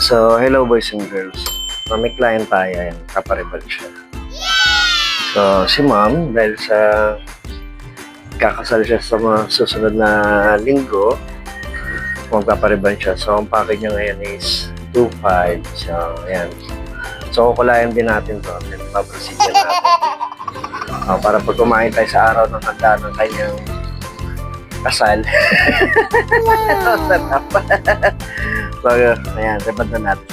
So, hello boys and girls. May client tayo, ayan, kaparibal siya. So, si ma'am, dahil sa kakasal siya sa mga susunod na linggo, magpapariban siya. So, ang package niya ngayon is 2.5. So, ayan. So, kukulayan din natin to. Then, paproceed din natin. Para pag kumain tayo sa araw ng handa ng kanyang kasal. Wow! Sarap. So, ayan, repad na natin.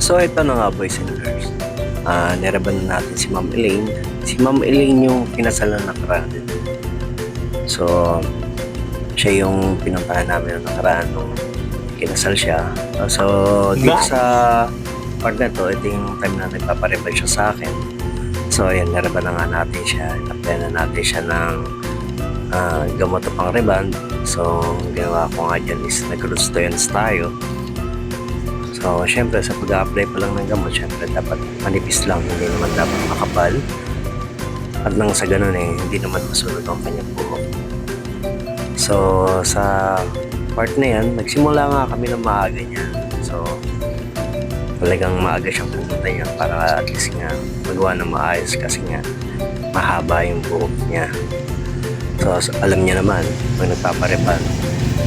So, ito na nga boys and girls. Nireban na natin si Ma'am Elaine. Si Ma'am Elaine yung kinasal na nakaraan. So, siya yung pinuntahan namin na nakaraan nung kinasal siya. So, dito sa part na to, ito yung time na nagpapariban siya sa akin. So, ayan, nireban na nga natin siya. Apply na natin siya ng gamot pang riban. So, ginawa ko nga dyan is nag-roots to ends tayo. So, syempre, sa pag-a-apply pa lang ng gamot, syempre, dapat manipis lang, hindi naman dapat makapal. At nang sa ganun hindi naman masunod ang kanyang buhok. So, sa part na yan, nagsimula nga kami ng maaga niya. So, talagang maaga siyang pumunta niya para at least nga magawa ng maayos kasi nga mahaba yung buhok niya. So, alam niya naman, pag nagpapariban,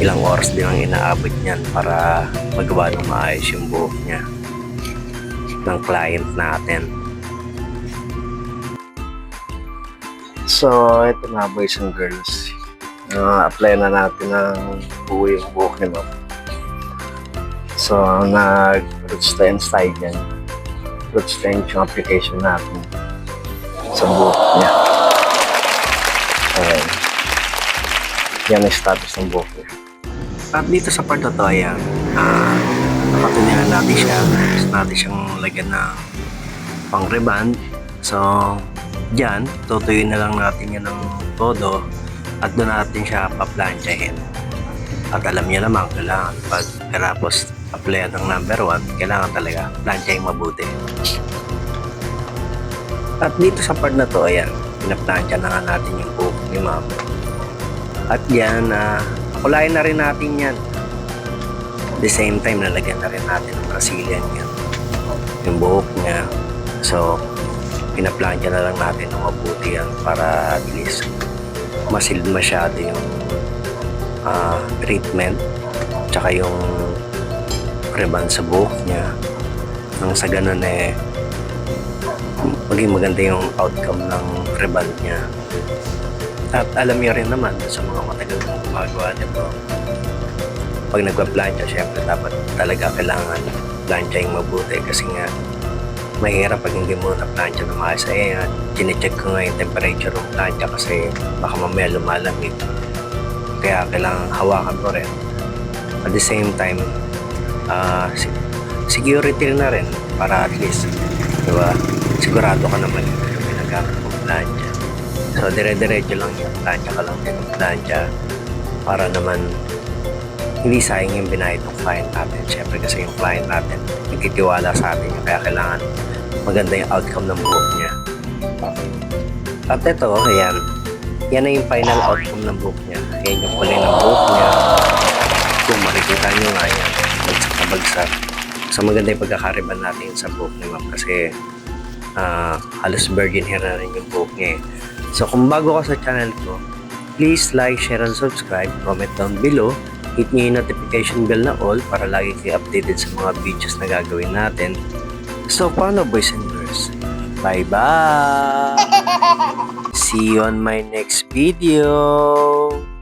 ilang oras din ang inaabot niyan para magawa ng maayos yung buhok niya ng client natin. So, ito na boys and girls. Apply na natin ng buo yung buhok ni ma'am. So, nag-roots to ends tayo dyan. Roots to ends yung application natin sa buhok niya. Okay. Yan ang status ng buhok niya. At dito sa part na to, ayan, nakatunayan natin siya. Gusto natin siyang lagyan ng pang-reband. So, dyan, tutuyuin na lang natin yan ng todo at doon natin siya pa-planchahin. At alam niya naman, kailangan pag karapos applyan ng number 1, kailangan talaga planchahin mabuti. At dito sa part na to, ayan, pinaplansya na nga natin yung buhok ni ma'am. At yan, kulayan na rin natin yan. At the same time, nalagyan na rin natin ng Brazilian yan. Yung buhok niya. So, pinaplansya na lang natin ng mabuti yan para at least masild masyado yung treatment. Tsaka yung ribbon sa buhok niya. Nang sa ganun maging maganda yung outcome ng ribbon niya. At alam niyo rin naman sa mga matagal kong gumagawa nito, pag nagpa-plancha, syempre dapat talaga kailangan planchaing mabuti kasi nga mahirap pag hindi mo na-plancha na maayos. Ayan, chinecheck ko nga yung temperature ng plancha kasi baka mamaya lumalamig. Kaya kailangan hawakan ko rin. At the same time, security na rin para at least, diba, sigurado ka naman yung pinagamit mong plancha. So, dire-diretso lang yan. Plancha ka lang din ng plancha para naman hindi sayang yung binayad ng client natin. Siyempre kasi yung client natin nagtitiwala sa atin. Kaya kailangan maganda yung outcome ng buhok niya. At ito, ayan. Yan na yung final outcome ng buhok niya. Ayan yung kulay ng buhok niya. Kung makikita nyo nga yan, bagsak na bagsak. So, maganda yung pagkakariban natin sa buhok ni ma'am kasi halos virgin hair na rin yung buhok niya. So kung bago ka sa channel ko, please like, share, and subscribe. Comment down below. Hit nyo yung notification bell na all para lagi kayo updated sa mga videos na gagawin natin. So paano boys and girls? Bye-bye! See you on my next video!